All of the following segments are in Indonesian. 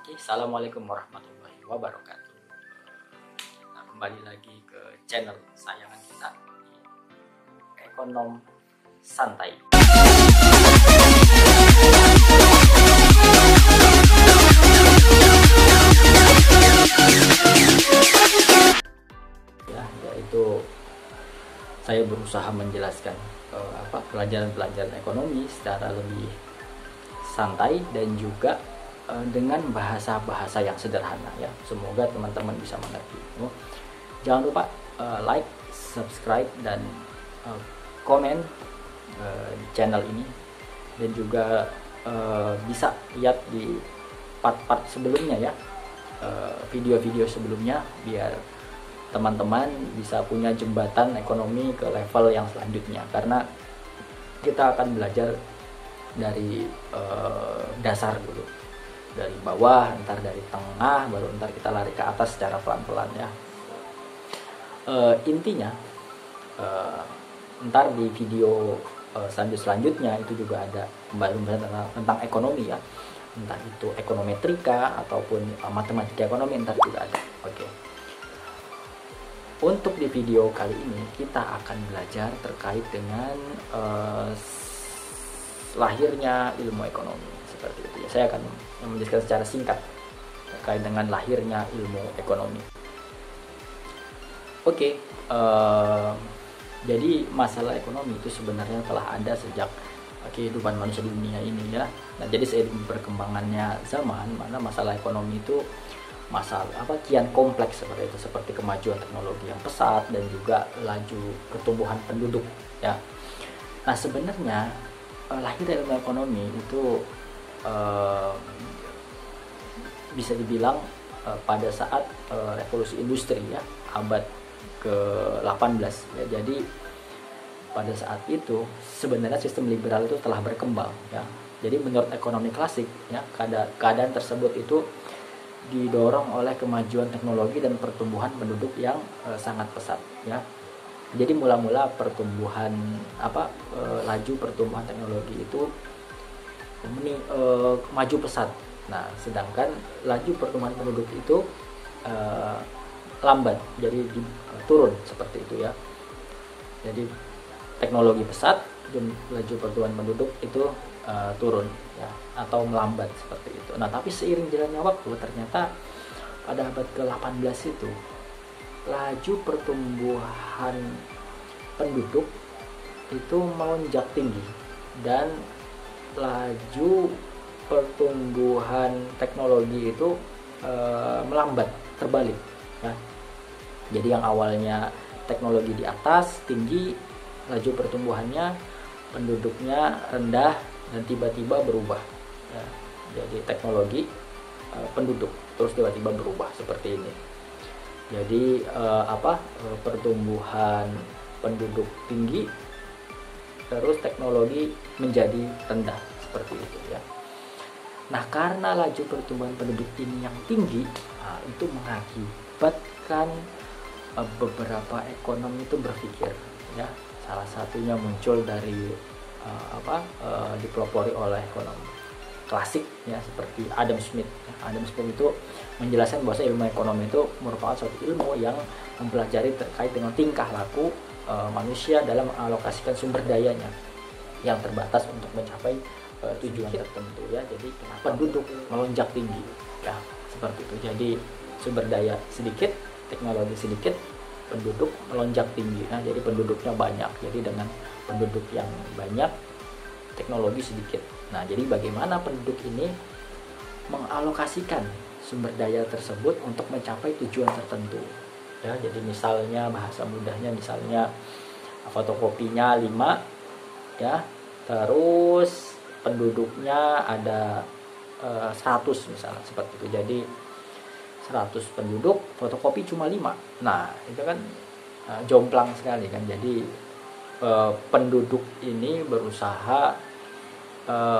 Oke, assalamualaikum warahmatullahi wabarakatuh. Nah, kembali lagi ke channel kesayangan kita, Ekonom Santai. Ya, yaitu saya berusaha menjelaskan pelajaran-pelajaran ekonomi secara lebih santai dan juga dengan bahasa-bahasa yang sederhana ya. Semoga teman-teman bisa mengerti. Jangan lupa like, subscribe dan komen di channel ini, dan juga bisa lihat di part-part sebelumnya ya, video-video sebelumnya, biar teman-teman bisa punya jembatan ekonomi ke level yang selanjutnya, karena kita akan belajar dari dasar dulu, dari bawah, ntar dari tengah, baru ntar kita lari ke atas secara pelan-pelan ya. Intinya ntar di video selanjutnya itu juga ada pembahasan tentang ekonomi ya, entah itu ekonometrika ataupun matematika ekonomi, ntar juga ada. Oke. Untuk di video kali ini kita akan belajar terkait dengan lahirnya ilmu ekonomi, seperti itu ya. Saya akan menjelaskan secara singkat terkait dengan lahirnya ilmu ekonomi. Oke, jadi masalah ekonomi itu sebenarnya telah ada sejak kehidupan manusia di dunia ini ya. Nah, jadi seiring perkembangannya zaman, mana masalah ekonomi itu kian kompleks seperti itu, seperti kemajuan teknologi yang pesat dan juga laju pertumbuhan penduduk ya. Nah, sebenarnya lahir ilmu ekonomi itu bisa dibilang pada saat revolusi industri ya, abad ke-18 ya. Jadi pada saat itu sebenarnya sistem liberal itu telah berkembang ya. Jadi menurut ekonomi klasik ya, keadaan tersebut itu didorong oleh kemajuan teknologi dan pertumbuhan penduduk yang sangat pesat ya. Jadi mula-mula pertumbuhan laju pertumbuhan teknologi itu maju pesat. Nah, sedangkan laju pertumbuhan penduduk itu lambat, jadi turun seperti itu ya. Jadi teknologi pesat dan laju pertumbuhan penduduk itu turun ya, atau melambat seperti itu. Nah, tapi seiring jalannya waktu ternyata pada abad ke-18 itu laju pertumbuhan penduduk itu melonjak tinggi dan laju pertumbuhan teknologi itu melambat, terbalik ya. Jadi yang awalnya teknologi di atas tinggi, laju pertumbuhannya, penduduknya rendah, dan tiba-tiba berubah ya. Jadi teknologi, penduduk terus tiba-tiba berubah seperti ini. Jadi pertumbuhan penduduk tinggi, terus teknologi menjadi rendah seperti itu ya. Nah, karena laju pertumbuhan penduduk ini yang tinggi, itu mengakibatkan beberapa ekonomi itu berpikir ya. Salah satunya muncul dari dipelopori oleh ekonomi klasik ya, seperti Adam Smith. Adam Smith itu menjelaskan bahwa ilmu ekonomi itu merupakan suatu ilmu yang mempelajari terkait dengan tingkah laku manusia dalam mengalokasikan sumber dayanya yang terbatas untuk mencapai tujuan tertentu ya. Jadi penduduk melonjak tinggi ya, seperti itu. Jadi sumber daya sedikit, teknologi sedikit, penduduk melonjak tinggi. Nah, jadi penduduknya banyak. Jadi dengan penduduk yang banyak, teknologi sedikit. Nah, jadi bagaimana penduduk ini mengalokasikan sumber daya tersebut untuk mencapai tujuan tertentu ya. Jadi misalnya, bahasa mudahnya misalnya fotokopinya 5 ya, terus penduduknya ada 100 misalnya, seperti itu. Jadi 100 penduduk, fotokopi cuma 5. Nah, itu kan jomplang sekali kan. Jadi penduduk ini berusaha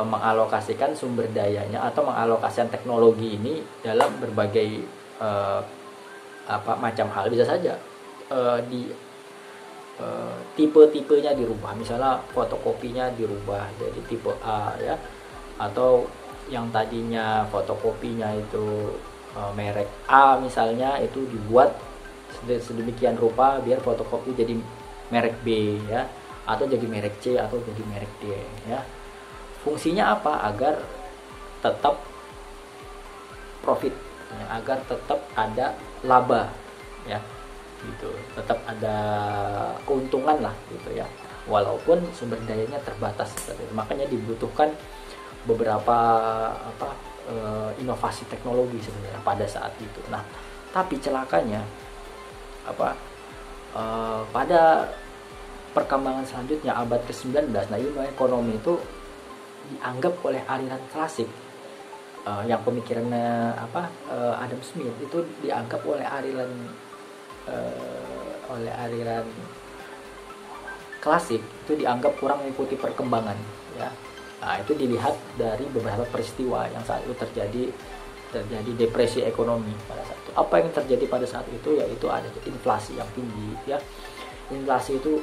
mengalokasikan sumber dayanya atau mengalokasikan teknologi ini dalam berbagai macam hal. Bisa saja tipe-tipenya dirubah, misalnya fotokopinya dirubah jadi tipe A ya, atau yang tadinya fotokopinya itu merek A misalnya, itu dibuat sedemikian rupa biar fotokopi jadi merek B ya, atau jadi merek C atau jadi merek D ya. Fungsinya apa? Agar tetap profit ya, agar tetap ada laba ya, gitu, tetap ada keuntungan lah gitu ya, walaupun sumber dayanya terbatas. Makanya dibutuhkan beberapa inovasi teknologi sebenarnya pada saat itu. Nah, tapi celakanya pada perkembangan selanjutnya abad ke-19, nah ilmu ekonomi itu dianggap oleh aliran klasik yang pemikirannya Adam Smith itu dianggap oleh aliran klasik itu dianggap kurang mengikuti perkembangan ya. Nah, itu dilihat dari beberapa peristiwa yang saat itu terjadi depresi ekonomi pada saat itu. Apa yang terjadi pada saat itu? Yaitu ada inflasi yang tinggi ya. Inflasi itu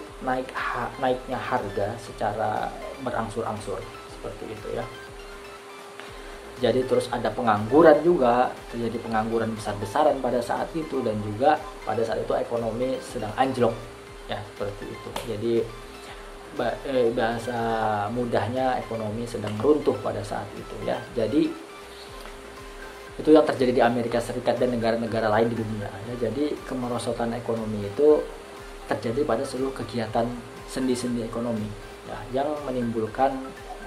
naiknya harga secara berangsur-angsur seperti itu ya. Jadi terus ada pengangguran juga, terjadi pengangguran besar-besaran pada saat itu, dan juga pada saat itu ekonomi sedang anjlok ya, seperti itu. Jadi bahasa mudahnya ekonomi sedang runtuh pada saat itu ya. Jadi itu yang terjadi di Amerika Serikat dan negara-negara lain di dunia ya. Jadi kemerosotan ekonomi itu terjadi pada seluruh kegiatan sendi-sendi ekonomi ya, yang menimbulkan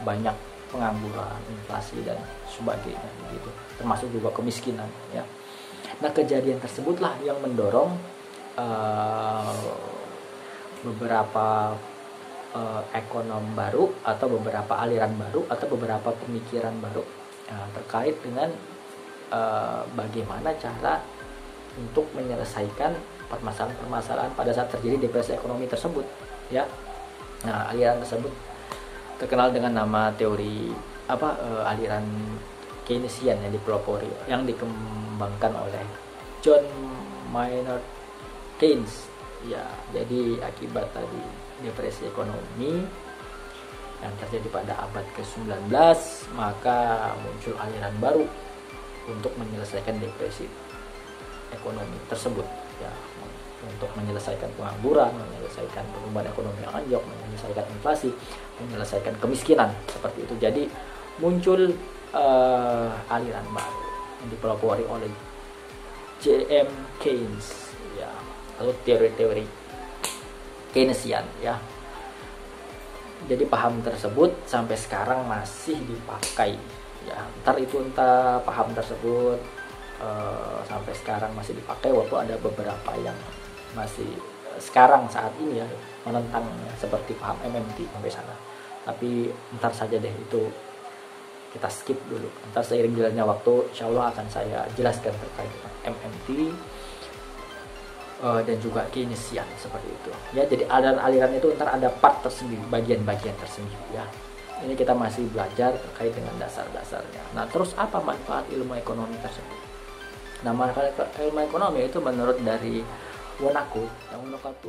banyak pengangguran, inflasi dan sebagainya gitu, termasuk juga kemiskinan ya. Nah, kejadian tersebutlah yang mendorong beberapa ekonom baru atau beberapa aliran baru atau beberapa pemikiran baru terkait dengan bagaimana cara untuk menyelesaikan permasalahan-permasalahan pada saat terjadi depresi ekonomi tersebut ya. Nah, aliran tersebut terkenal dengan nama teori aliran Keynesian yang dipelopori, yang dikembangkan oleh John Maynard Keynes ya. Jadi akibat tadi depresi ekonomi yang terjadi pada abad ke-19, maka muncul aliran baru untuk menyelesaikan depresi ekonomi tersebut ya, untuk menyelesaikan pengangguran, menyelesaikan pertumbuhan ekonomi yang anjlok, menyelesaikan inflasi, menyelesaikan kemiskinan seperti itu. Jadi muncul aliran baru yang dipelopori oleh J.M. Keynes ya, atau teori-teori Keynesian ya. Jadi paham tersebut sampai sekarang masih dipakai ya. Entah paham tersebut sampai sekarang masih dipakai, walaupun ada beberapa yang masih sekarang saat ini ya menentangnya, seperti paham MMT sampai sana. Tapi ntar saja deh, itu kita skip dulu. Ntar seiring jalannya waktu, insya Allah akan saya jelaskan terkait dengan MMT dan juga Keynesian seperti itu ya. Jadi aliran-aliran itu ntar ada part tersendiri, bagian-bagian tersendiri ya. Ini kita masih belajar terkait dengan dasar-dasarnya. Nah, terus apa manfaat ilmu ekonomi tersebut? Nah, manfaat ilmu ekonomi itu menurut dari Wonaku, yang Wonaku itu